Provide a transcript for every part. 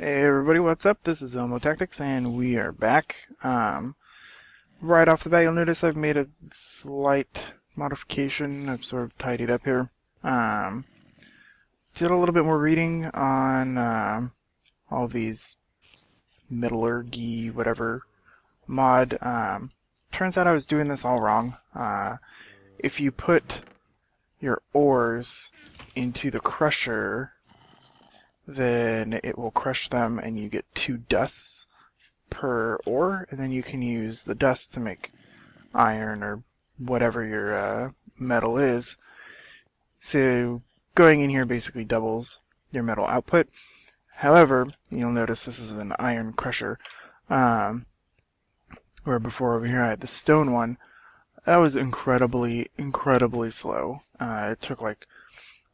Hey everybody, what's up? This is Elmo Tactics, and we are back. Right off the bat, you'll notice I've made a slight modification. I've sort of tidied up here. Um, did a little bit more reading on all these metallurgy, whatever mod. Turns out I was doing this all wrong. If you put your ores into the crusher, then it will crush them and you get 2 dusts per ore, and then you can use the dust to make iron or whatever your metal is. So going in here basically doubles your metal output. However, you'll notice this is an iron crusher, where before over here I had the stone one. That was incredibly slow. It took like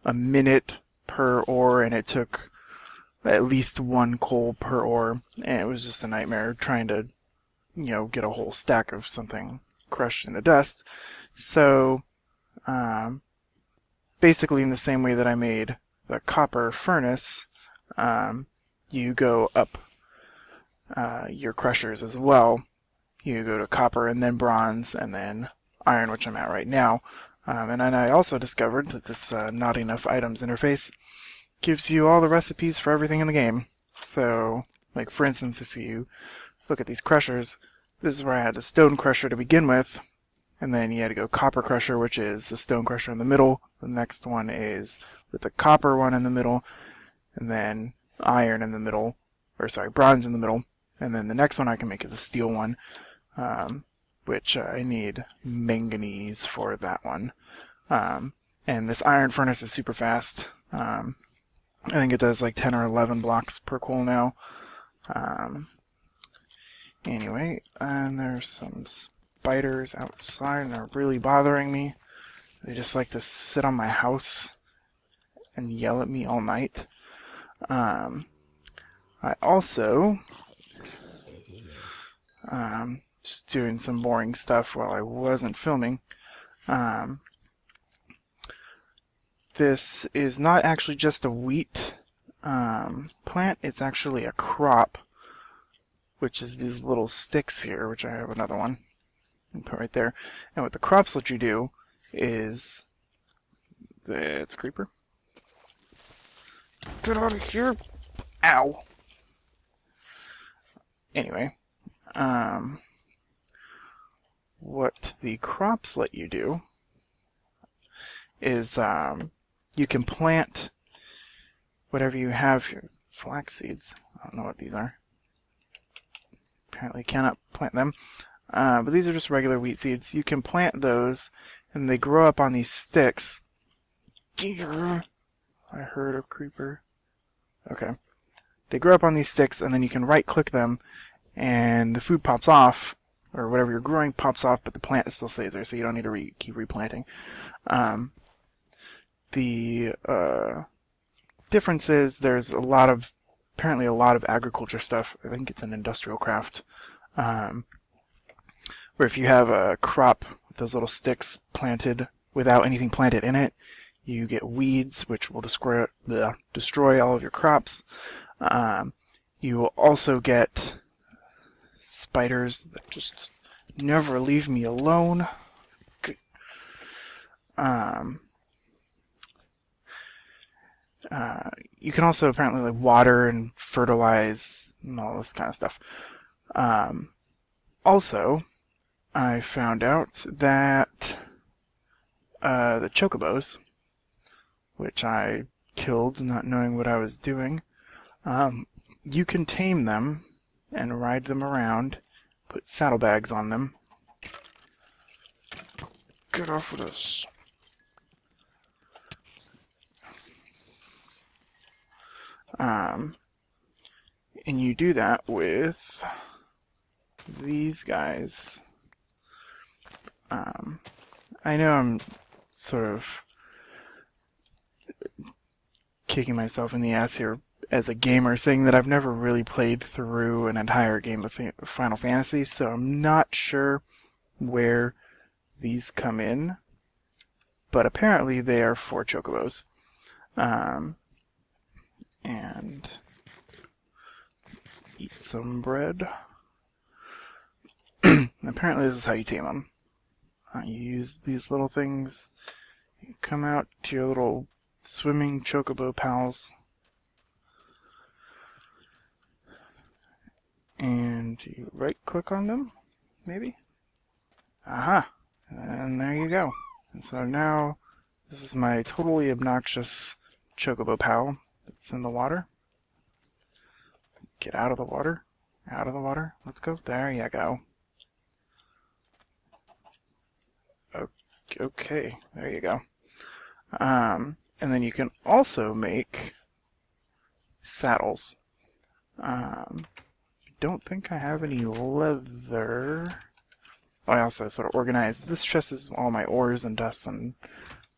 a minute per ore, and it took at least 1 coal per ore, and it was just a nightmare trying to, get a whole stack of something crushed into dust. So, basically in the same way that I made the copper furnace, you go up your crushers as well. You go to copper and then bronze and then iron, which I'm at right now. And then I also discovered that this not enough items interface gives you all the recipes for everything in the game. So, like for instance, if you look at these crushers, this is where I had the stone crusher to begin with, and then you had to go copper crusher, which is the stone crusher in the middle. The next one is with the copper one in the middle, and then iron in the middle, or sorry, bronze in the middle, and then the next one I can make is a steel one, which I need manganese for that one. And this iron furnace is super fast. I think it does like 10 or 11 blocks per coal now. Anyway, and there's some spiders outside, and they're really bothering me. They just like to sit on my house and yell at me all night. I also, just doing some boring stuff while I wasn't filming. This is not actually just a wheat plant, it's actually a crop, which is these little sticks here, which I have another one and put right there. And what the crops let you do is, it's a creeper. Get out of here! Ow! Anyway, what the crops let you do is, you can plant whatever you have here. Flax seeds. I don't know what these are. Apparently cannot plant them. But these are just regular wheat seeds. You can plant those, and they grow up on these sticks. I heard a creeper. Okay. They grow up on these sticks, and then you can right-click them, and the food pops off, or whatever you're growing pops off, but the plant still stays there, so you don't need to keep replanting. The difference is there's apparently a lot of agriculture stuff. I think it's an industrial craft, where if you have a crop with those little sticks planted without anything planted in it, you get weeds, which will destroy all of your crops. You will also get spiders that just never leave me alone. You can also apparently like water and fertilize and all this kind of stuff. Also, I found out that the Chocobos, which I killed not knowing what I was doing, you can tame them and ride them around, put saddlebags on them. Get off of this. And you do that with these guys. I know I'm sort of kicking myself in the ass here as a gamer, saying that I've never really played through an entire game of Final Fantasy, so I'm not sure where these come in, but apparently they are for Chocobos. And eat some bread. Apparently this is how you tame them. You use these little things. You come out to your little swimming chocobo pals. And you right click on them, maybe? Aha! And there you go. And so now, this is my totally obnoxious chocobo pal that's in the water. Get out of the water. Out of the water. Let's go. There you go. Okay, there you go. And then you can also make saddles. Don't think I have any leather. I also sort of organized. This chest is all my ores and dust and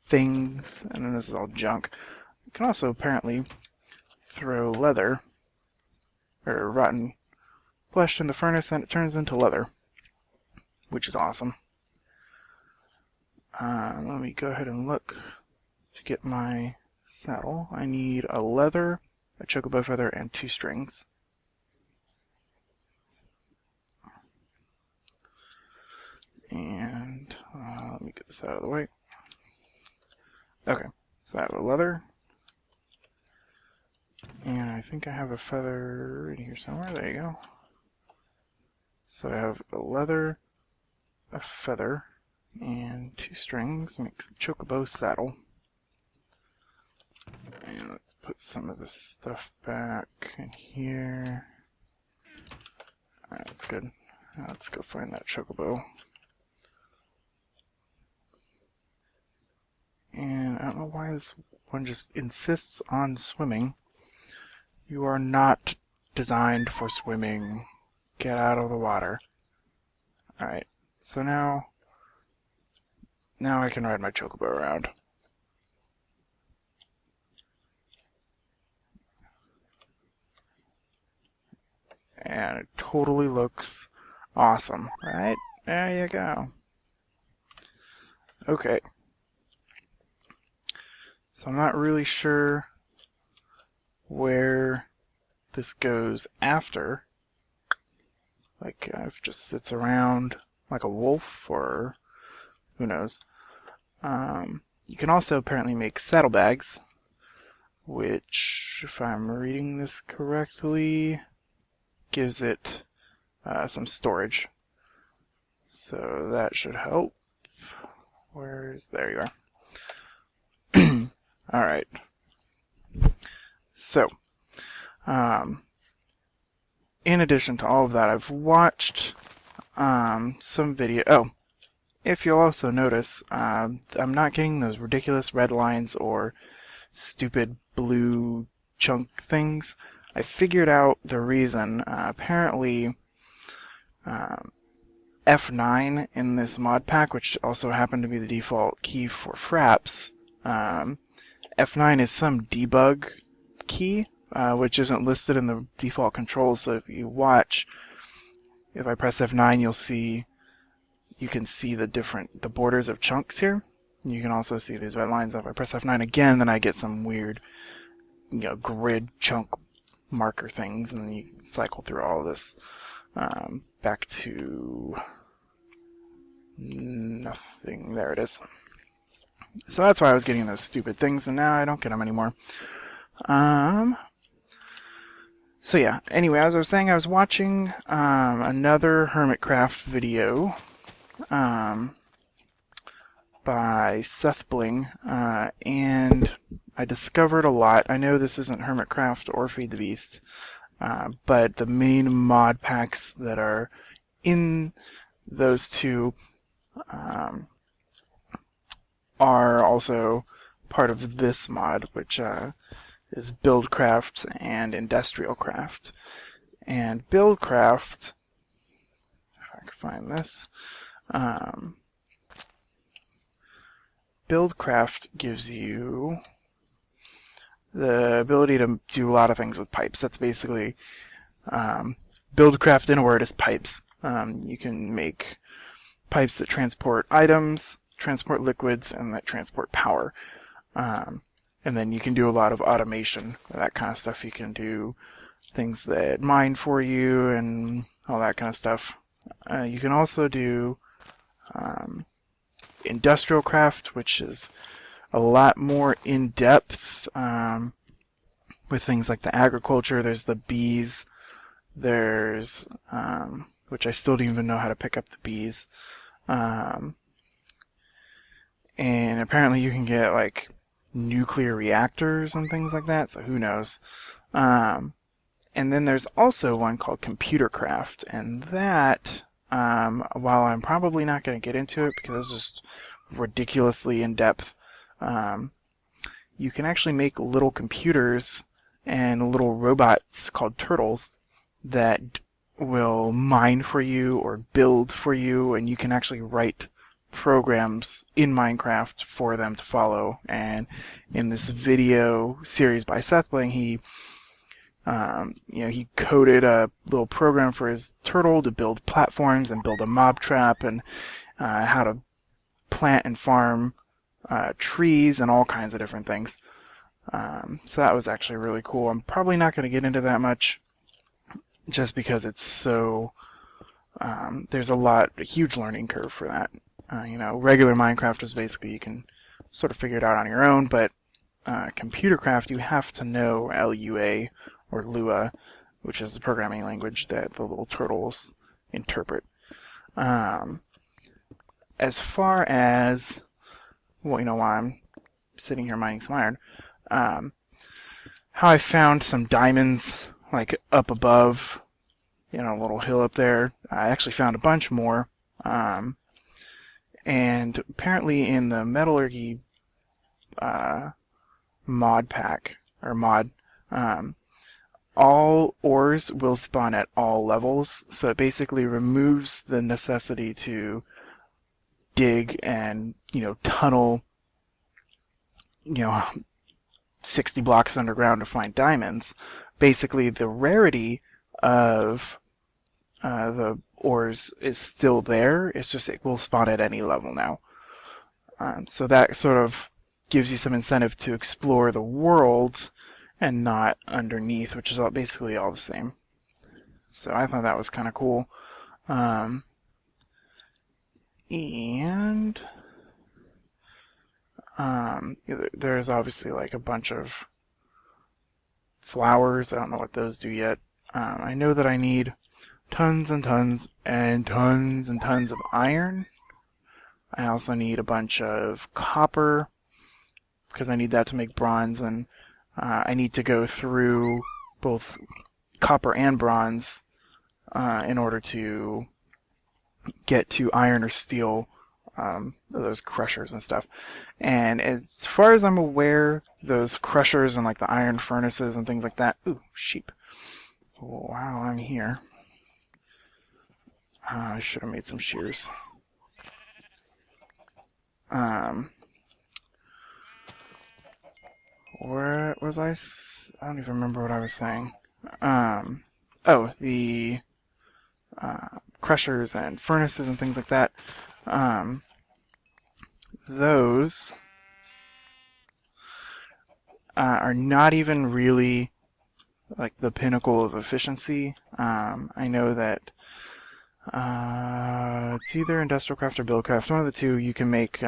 things, and then this is all junk. You can also apparently throw leather, or rotten flesh in the furnace and it turns into leather, which is awesome. Let me go ahead and look to get my saddle. I need a leather, a chocobo feather, and 2 strings. And let me get this out of the way. Okay, so I have a leather, and I think I have a feather in here somewhere. There you go. So I have a leather, a feather, and 2 strings. Makes a chocobo saddle. And let's put some of this stuff back in here. Alright, that's good. Let's go find that chocobo. And I don't know why this one just insists on swimming. You are not designed for swimming. Get out of the water. Alright, so now I can ride my chocobo around. And it totally looks awesome, right? There you go. Okay. So I'm not really sure where this goes after. Like, if it just sits around like a wolf, or who knows. You can also apparently make saddlebags, which, if I'm reading this correctly, gives it some storage. So that should help. There you are. Alright. So, in addition to all of that, I've watched some video. Oh, if you'll also notice, I'm not getting those ridiculous red lines or stupid blue chunk things. I figured out the reason. Apparently, F9 in this mod pack, which also happened to be the default key for Fraps, F9 is some debug key, which isn't listed in the default controls. So if you watch, if I press F9, you can see the borders of chunks here. You can also see these red lines. If I press F9 again, then I get some weird, grid chunk marker things, and then you can cycle through all of this back to nothing. There it is. So that's why I was getting those stupid things, and now I don't get them anymore. So yeah, anyway, as I was saying, I was watching another Hermitcraft video by Seth Bling, and I discovered a lot. I know this isn't Hermitcraft or Feed the Beast, but the main mod packs that are in those two are also part of this mod, which is Buildcraft and Industrialcraft. And Buildcraft, if I can find this, Buildcraft gives you the ability to do a lot of things with pipes. That's basically Buildcraft, in a word, is pipes. You can make pipes that transport items, transport liquids, and that transport power. And then you can do a lot of automation, that kind of stuff. You can do things that mine for you and all that kind of stuff. You can also do industrial craft, which is a lot more in-depth with things like the agriculture. There's the bees. There's, which I still don't even know how to pick up the bees. And apparently you can get like nuclear reactors and things like that, so who knows. And then there's also one called computer craft, and that, while I'm probably not going to get into it because it's just ridiculously in-depth, you can actually make little computers and little robots called turtles that will mine for you or build for you, and you can actually write programs in Minecraft for them to follow. And in this video series by SethBling, he coded a little program for his turtle to build platforms and build a mob trap and how to plant and farm trees and all kinds of different things. So that was actually really cool. I'm probably not going to get into that much just because it's so there's a huge learning curve for that. Regular Minecraft is basically you can sort of figure it out on your own, but computer craft you have to know LUA or Lua, which is the programming language that the little turtles interpret. As far as, well, while I'm sitting here mining some iron, how I found some diamonds like up above, a little hill up there. I actually found a bunch more. And apparently in the metallurgy mod pack, or mod, all ores will spawn at all levels, so it basically removes the necessity to dig and, tunnel, 60 blocks underground to find diamonds. Basically, the rarity of the ores is still there. It's just it will spawn at any level now. So that sort of gives you some incentive to explore the world and not underneath, which is basically all the same. So I thought that was kind of cool. And there's obviously like a bunch of flowers. I don't know what those do yet. I know that I need tons and tons and tons and tons of iron. I also need a bunch of copper because I need that to make bronze, and I need to go through both copper and bronze in order to get to iron or steel, those crushers and stuff. And as far as I'm aware, those crushers and like the iron furnaces and things like that. Ooh, sheep. Wow, I'm here. I should have made some shears. Where was I? I don't even remember what I was saying. Oh, the crushers and furnaces and things like that. Those are not even really like the pinnacle of efficiency. I know that it's either industrial craft or buildcraft. One of the two. You can make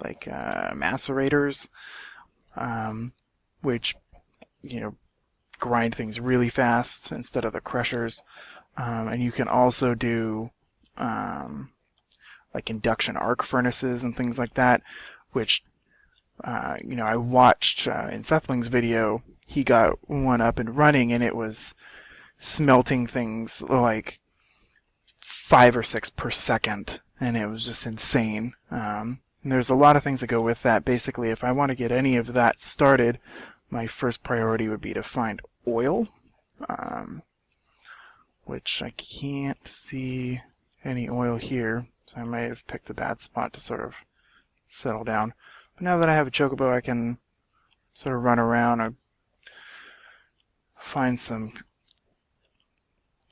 macerators, which grind things really fast instead of the crushers. And you can also do like induction arc furnaces and things like that, which I watched in SethBling's video. He got one up and running, and it was smelting things like 5 or 6 per second, and it was just insane. And there's a lot of things that go with that. Basically, if I want to get any of that started, my first priority would be to find oil, which I can't see any oil here, so I might have picked a bad spot to sort of settle down. But now that I have a chocobo, I can sort of run around and find some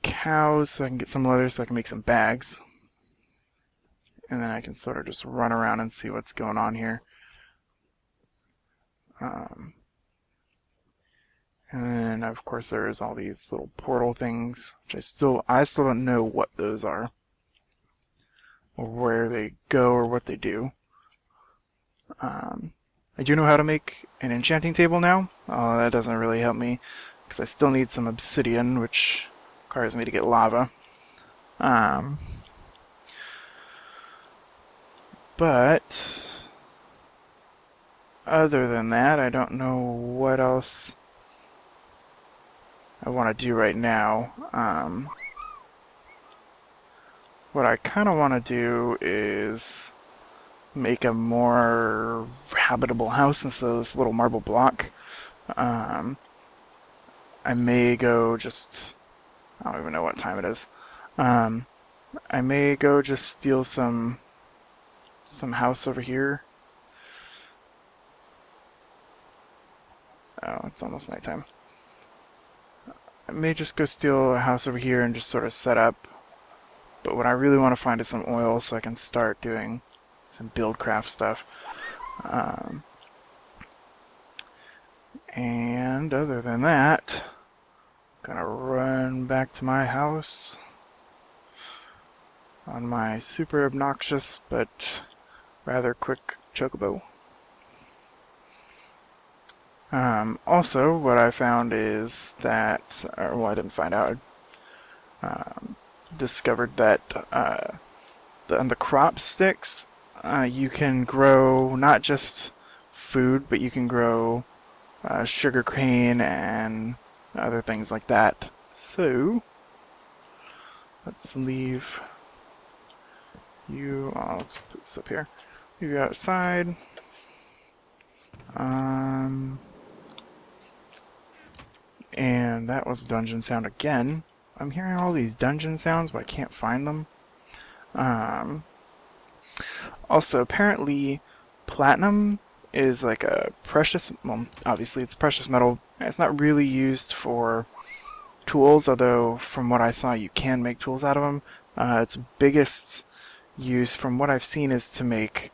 cows so I can get some leather so I can make some bags. And then I can sort of just run around and see what's going on here. And then, of course, there's all these little portal things, which I still don't know what those are, or where they go, or what they do. I do know how to make an enchanting table now. That doesn't really help me, because I still need some obsidian, which requires me to get lava. But other than that, I don't know what else I want to do right now. What I kind of want to do is make a more habitable house instead of this little marble block. I may go just... I don't even know what time it is. I may go just steal some house over here. Oh, it's almost nighttime. I may just go steal a house over here and just sort of set up. But what I really want to find is some oil so I can start doing some buildcraft stuff. And other than that, I'm gonna run back to my house on my super obnoxious but rather quick chocobo. Also, what I found is that, or well, I didn't find out, discovered that on the crop sticks, you can grow not just food, but you can grow sugar cane and other things like that. So, let's leave you, let's put this up here, leave you outside. And that was a dungeon sound again. I'm hearing all these dungeon sounds, but I can't find them. Also, apparently, platinum is like a precious, well, obviously it's precious metal. It's not really used for tools, although from what I saw, you can make tools out of them. Its biggest use, from what I've seen, is to make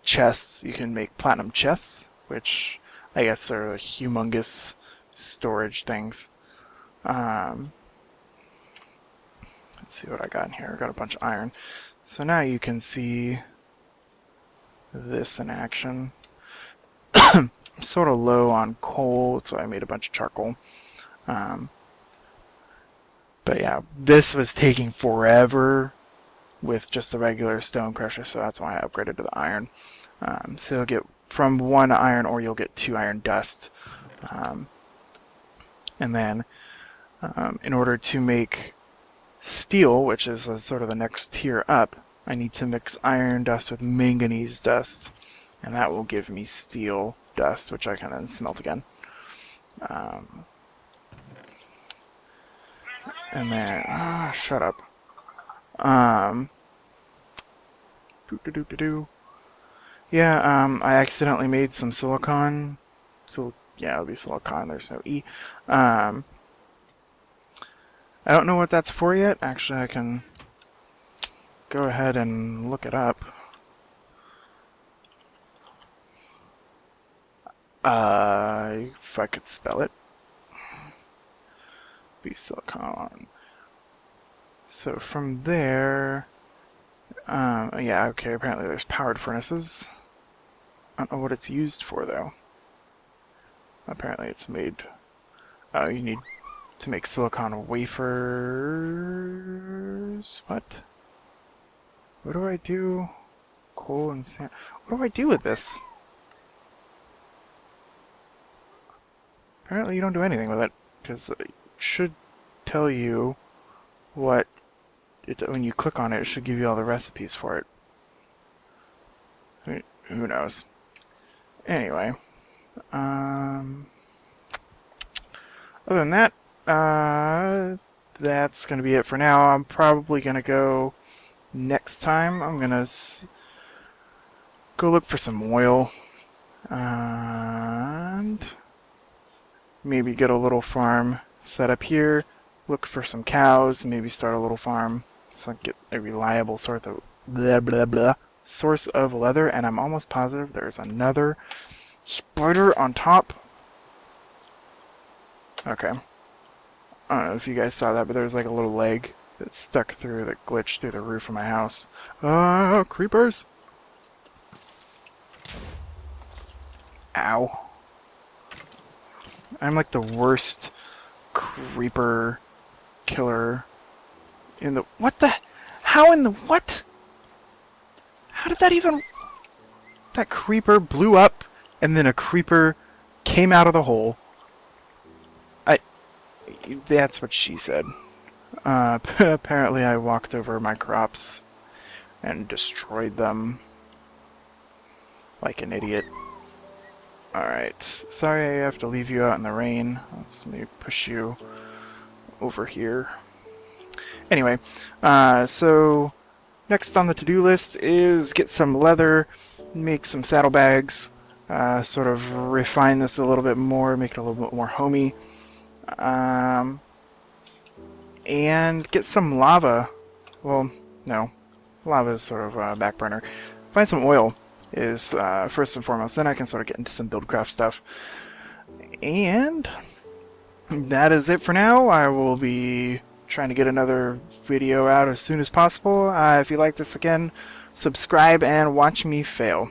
chests. You can make platinum chests, which I guess are humongous storage things. Let's see what I got in here. I got a bunch of iron. So now you can see this in action. I'm sort of low on coal, so I made a bunch of charcoal. But yeah, this was taking forever with just a regular stone crusher, so that's why I upgraded to the iron. So you'll get from 1 iron ore, you'll get 2 iron dust. And then, in order to make steel, which is sort of the next tier up, I need to mix iron dust with manganese dust, and that will give me steel dust, which I can then smelt again. And then, shut up. Yeah, I accidentally made some silicon. So yeah, it'll be silicon. There's no E. I don't know what that's for yet. Actually, I can go ahead and look it up. If I could spell it. Be silicon. So from there, yeah, okay, apparently there's powered furnaces. I don't know what it's used for, though. Apparently it's made, you need to make silicon wafers. What do I do? Coal and sand. What do I do with this? Apparently you don't do anything with it, because it should tell you what when you click on it, it should give you all the recipes for it. Who knows? Anyway, other than that, that's going to be it for now. I'm probably going to go next time. I'm going to go look for some oil and maybe get a little farm set up here. Look for some cows, maybe start a little farm so I can get a reliable source of source of leather. And I'm almost positive there's another spider on top. Okay. I don't know if you guys saw that, but there was like a little leg that stuck through, that glitched through the roof of my house. Ah, creepers! Ow. I'm like the worst creeper killer in the... What the... How in the... What? How did that even... That creeper blew up, and then a creeper came out of the hole. That's what she said. Apparently I walked over my crops and destroyed them like an idiot. Alright, sorry I have to leave you out in the rain. Let me push you over here. Anyway, so next on the to-do list is get some leather, make some saddlebags, sort of refine this a little bit more, make it a little bit more homey. And get some lava. Well, no. Lava is sort of a back burner. Find some oil is first and foremost. Then I can sort of get into some buildcraft stuff. And that is it for now. I will be trying to get another video out as soon as possible. If you like this, again, subscribe and watch me fail.